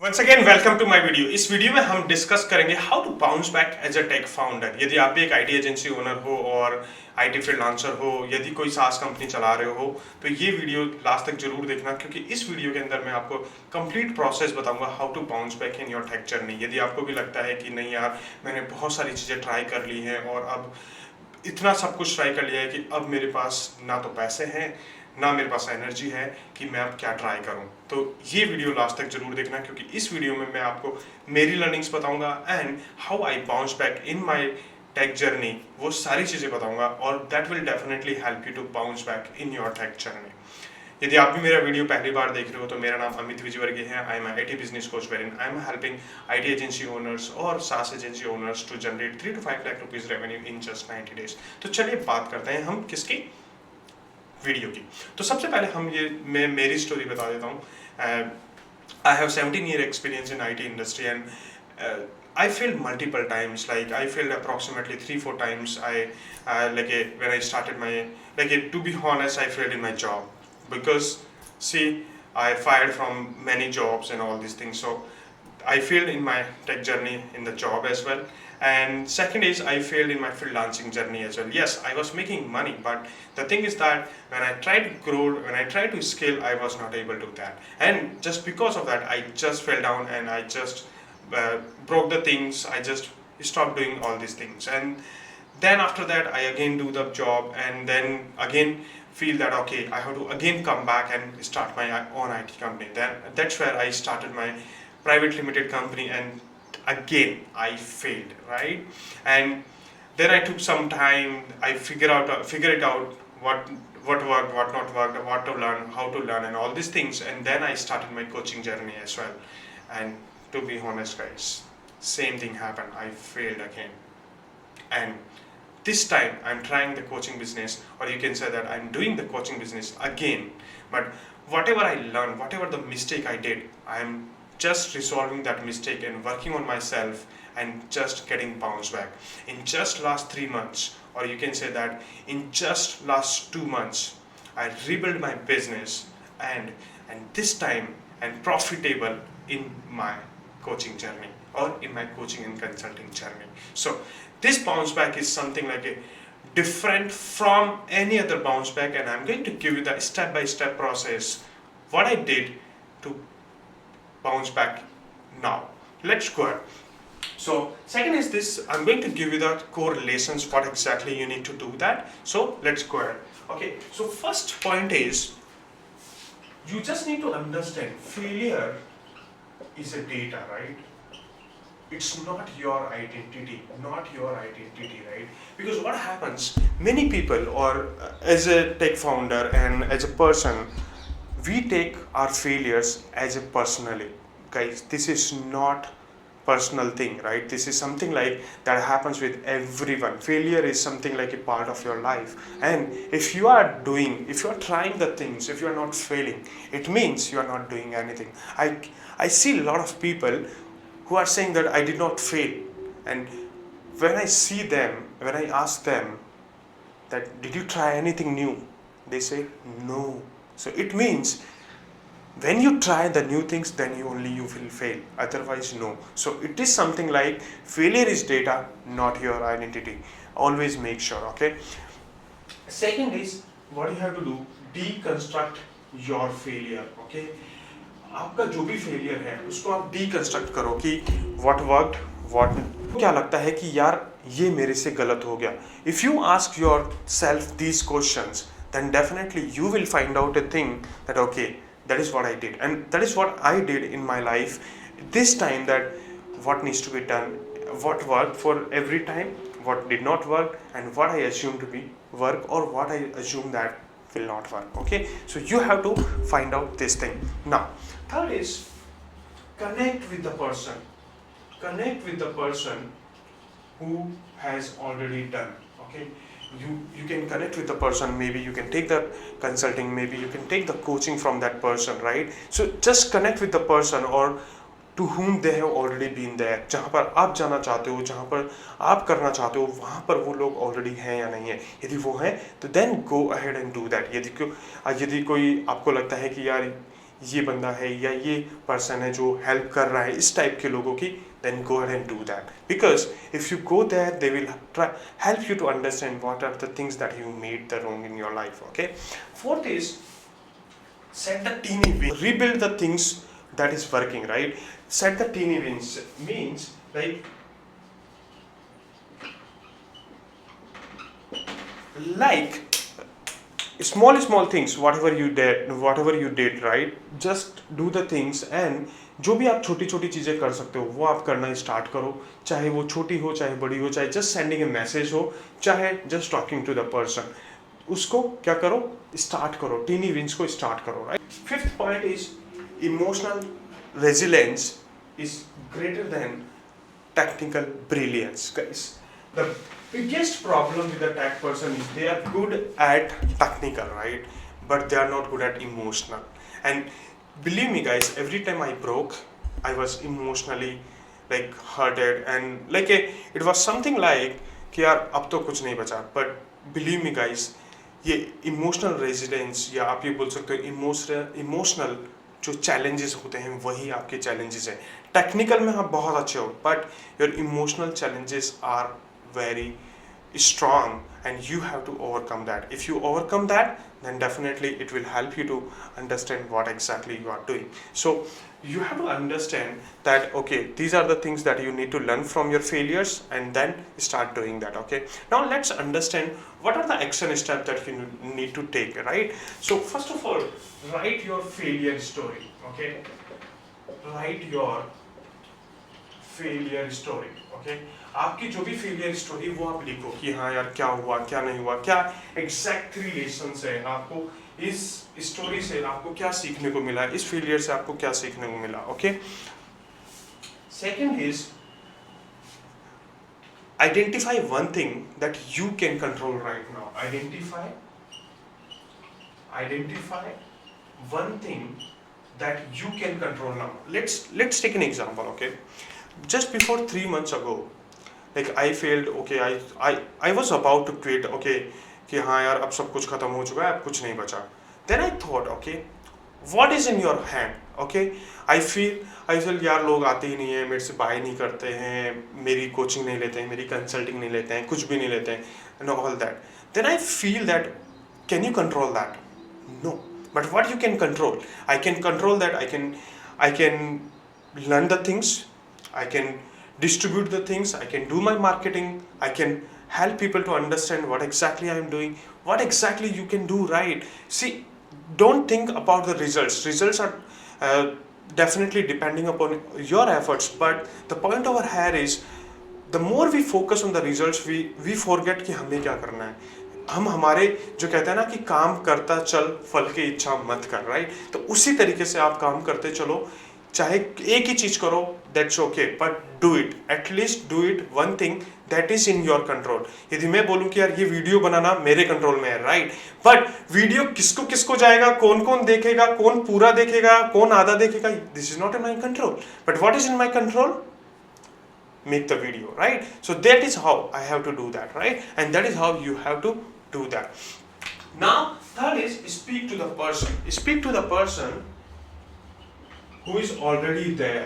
Once again welcome to my video. इस video में हम डिस्कस करेंगे how to bounce back as a tech founder. यदि आप भी एक आईटी एजेंसी ओनर हो और आईटी फ्रीलांसर हो, यदि कोई सास कंपनी चला रहे हो, तो ये वीडियो लास्ट तक जरूर देखना, क्योंकि इस वीडियो के अंदर मैं आपको कंप्लीट प्रोसेस बताऊंगा how to bounce back in your tech journey. यदि आपको भी लगता है कि नहीं यार, मैंने बहुत सारी चीज़ें ट्राई कर ली हैं और अब इतना सब कुछ ट्राई कर लिया है कि अब मेरे पास ना तो पैसे हैं ना मेरे पास एनर्जी है कि मैं अब क्या ट्राई करूं, तो ये वीडियो लास्ट तक जरूर देखना, क्योंकि इस वीडियो में मैं आपको मेरी लर्निंग्स बताऊंगा and how I bounce back in my tech journey. वो सारी चीज़ें बताऊंगा और that will definitely help you to bounce back in your tech journey. यदि आप भी मेरा वीडियो पहली बार देख रहे हो तो मेरा नाम अमित विजयवर्गीय है। I am IT business coach wherein I am helping IT agency owners और SaaS agency owners to generate 3 to 5 lakh rupees revenue in just 90 days. तो चलिए बात करते हैं हम किसकी, वीडियो की। तो सबसे पहले मैं मेरी स्टोरी बता देता हूँ। I have 17 year experience in IT industry and I failed multiple times. Like I failed approximately 3-4 times. When I started my to be honest, I failed in my job because see, I fired from many jobs and all these things. So I failed in my tech journey in the job as well. And second is I failed in my freelancing journey as well. Yes, I was making money, but the thing is that when I tried to grow, when I tried to scale, I was not able to do that. And just because of that, I just fell down and I just broke the things. I just stopped doing all these things. And then after that, I again do the job and then again feel that okay, I have to again come back and start my own IT company. Then that's where I started my private limited company, and again I failed, right? And then I took some time. I figure it out what worked, what not worked, what to learn, how to learn, and all these things. And then I started my coaching journey as well. And to be honest, guys, same thing happened. I failed again, and this time I'm trying the coaching business, or you can say that I'm doing the coaching business again. But whatever I learned, whatever the mistake I did, I'm just resolving that mistake and working on myself and just getting bounced back. In just last 3 months, or you can say that in just last 2 months, I rebuilt my business and this time and profitable in my coaching journey or in my coaching and consulting journey. So this bounce back is something like a different from any other bounce back, and I'm going to give you the step-by-step process what I did to bounce back now. Let's go ahead. So second is this, I'm going to give you the correlations, what exactly you need to do that. So let's go ahead. Okay, so first point is you just need to understand failure is a data, right? It's not your identity, right? Because what happens, many people, or as a tech founder and as a person, we take our failures as a personally. Guys, this is not personal thing, right? This is something like that happens with everyone. Failure is something like a part of your life, and if you are trying the things, if you are not failing, it means you are not doing anything. I see a lot of people who are saying that I did not fail, and when I ask them that did you try anything new, they say no. So it means when you try the new things, then you will fail, otherwise no. So it is something like failure is data, not your identity. Always make sure. Okay, second is what you have to do, deconstruct your failure. Okay, आपका जो भी failure है उसको आप deconstruct करो कि what worked, what क्या लगता है कि यार ये मेरे से गलत हो गया. If you ask your self these questions, then definitely you will find out a thing that okay, that is what I did, and that is what I did in my life this time, that what needs to be done, what worked for every time, what did not work, and what I assumed to be work, or what I assume that will not work. Okay, so you have to find out this thing. Now third is connect with the person who has already done. Okay, you can connect with the person, maybe you can take the consulting, maybe you can take the coaching from that person, right? So just connect with the person or to whom they have already been there. जहाँ पर आप जाना चाहते हो, जहाँ पर आप करना चाहते हो, वहाँ पर वो लोग ऑलरेडी हैं या नहीं है. यदि वो हैं तो then go ahead and do that. यदि कोई आपको लगता है कि यार ये बंदा है या ये पर्सन है जो हेल्प कर रहा है इस टाइप के लोगों की, then go ahead and do that, because if you go there they will try help you to understand what are the things that you made the wrong in your life. Okay, fourth is set the teeny wins, rebuild the things that is working, right? Set the teeny wins means like small things, whatever you did, right? Just do the things, and जो भी आप छोटी छोटी चीज़ें कर सकते हो वो आप करना स्टार्ट करो, चाहे वो छोटी हो चाहे बड़ी हो, चाहे जस्ट सेंडिंग ए मैसेज हो, चाहे just talking to the person, उसको क्या करो, स्टार्ट करो, टीनी विंस को स्टार्ट करो, right? Fifth point is emotional resilience is greater than technical brilliance, guys. The biggest problem with the tech person is they are good at technical, right? But they are not good at emotional. And believe me, guys, every time I broke, I was emotionally like hurted, and it was something like कि यार अब तो कुछ नहीं बचा. But believe me, guys, ये emotional resilience या आप ये बोल सकते हो इमोशनल जो चैलेंजेस होते हैं वही आपके चैलेंजेस हैं. टेक्निकल में आप बहुत अच्छे हो, but your emotional challenges are very strong and you have to overcome that. If you overcome that, then definitely it will help you to understand what exactly you are doing. So you have to understand that okay, these are the things that you need to learn from your failures and then start doing that. Okay, now let's understand what are the action steps that you need to take, right? So first of all, write your failure story. Okay, write your failure story. Okay, आपकी जो भी failure story वो आप लिखो कि हाँ यार क्या हुआ क्या नहीं हुआ, क्या एग्जैक्ट रिलेशंस है आपको इस स्टोरी से, आपको क्या सीखने को मिला, इस फेलियर से आपको क्या सीखने को मिला. Okay, second is identify one thing that you can control right now. Identify one thing that you can control now. Let's take an example. Okay, just before 3 months ago, like I failed. Okay, I was about to quit. Okay, कि हाँ यार अब सब कुछ खत्म हो चुका है, अब कुछ नहीं बचा. Then I thought, okay, what is in your hand? Okay, I feel यार लोग आते ही नहीं है, मेरे से बाय नहीं करते हैं, मेरी कोचिंग नहीं लेते हैं, मेरी कंसल्टिंग नहीं लेते हैं, कुछ भी नहीं लेते हैं, and all that. Then I feel that, can you control that? No. But what you can control, I can control that. I can learn the things, I can distribute the things, I can do my marketing, I can help people to understand what exactly I am doing, what exactly you can do, right? See, don't think about the results are definitely depending upon your efforts, but the point over here is the more we focus on the results, we forget कि हमें क्या करना है. हम हमारे जो कहते हैं ना कि काम करता चल फल की इच्छा मत कर, राइट? तो उसी तरीके से आप काम करते चलो, चाहे एक ही चीज करो, that's okay, but do it, at least do it one thing that is in your control. यदि मैं बोलूं कि यार ये वीडियो बनाना मेरे कंट्रोल में है, राइट, बट वीडियो किसको किसको जाएगा, कौन कौन देखेगा, कौन पूरा देखेगा, कौन आधा देखेगा, this is not in my control. But what is in my control? Make the video, right? So that is how I have to do that, right? And that is how you have to do that. Now third is speak to the person. Speak to the person who is already there.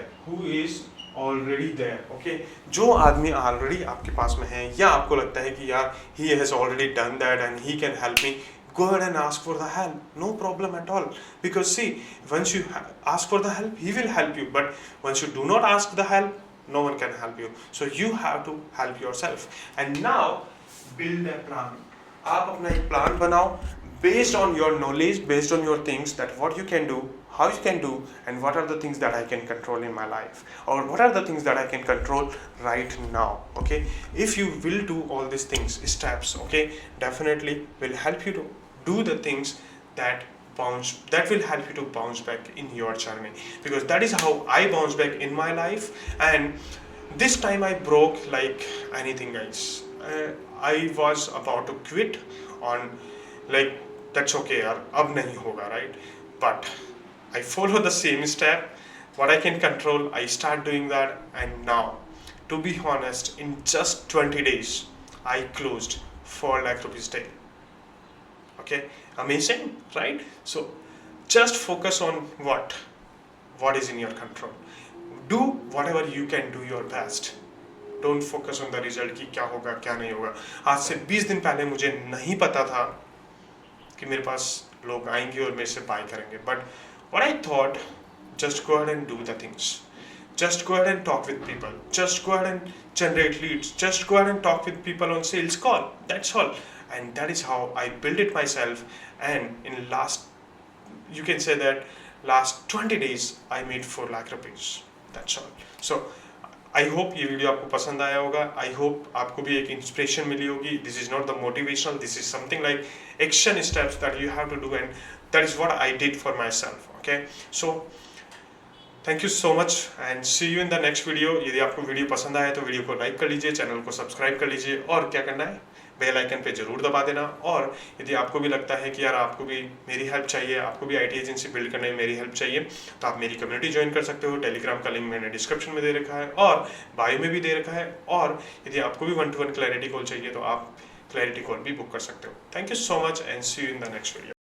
Okay, जो आदमी already आपके पास में है या आपको लगता है कि यार he has already done that and he can help me, go ahead and ask for the help. No problem at all, because see, once you ask for the help, he will help you, but once you do not ask the help, no one can help you. So you have to help yourself. And now build a plan. आप अपना एक plan बनाओ based on your knowledge, based on your things, that what you can do, how you can do, and what are the things that I can control in my life, or what are the things that I can control right now. Okay, if you will do all these things, steps, okay, definitely will help you to do the things that will help you to bounce back in your journey, because that is how I bounce back in my life. And this time I broke like anything, guys. I was about to quit on like, that's okay yaar, ab nahi hoga, right? But I follow the same step, what I can control, I start doing that, and now, to be honest, in just 20 days I closed 4 lakh rupees day. Okay, amazing, right? So Just focus on what is in your control. Do whatever you can do your best. Don't focus on the result कि क्या होगा क्या नहीं होगा. आज से 20 दिन पहले मुझे नहीं पता था कि मेरे पास लोग आएंगे और मेरे से बाय करेंगे. But what I thought, just go ahead and do the things. Just go ahead and talk with people. Just go ahead and generate leads. Just go ahead and talk with people on sales call. That's all. And that is how I built it myself. And in you can say that last 20 days, I made 4 lakh rupees. That's all. So, I hope ये video आपको पसंद आया होगा. I hope आपको भी एक inspiration मिली होगी. This is not the motivational. This is something like action steps that you have to do, and that is what I did for myself. Okay. So, thank you so much and see you in the next video. यदि आपको video पसंद आया तो video को like कर लीजिए, channel को subscribe कर लीजिए और क्या करना है, बेल आइकन पे जरूर दबा देना. और यदि आपको भी लगता है कि यार आपको भी मेरी हेल्प चाहिए, आपको भी आईटी एजेंसी बिल्ड करने में मेरी हेल्प चाहिए, तो आप मेरी कम्युनिटी ज्वाइन कर सकते हो. टेलीग्राम का लिंक मैंने डिस्क्रिप्शन में दे रखा है और बायो में भी दे रखा है. और यदि आपको भी 1-to-1 क्लैरिटी कॉल चाहिए तो आप क्लैरिटी कॉल भी बुक कर सकते हो. Thank you so much and see you in the next video.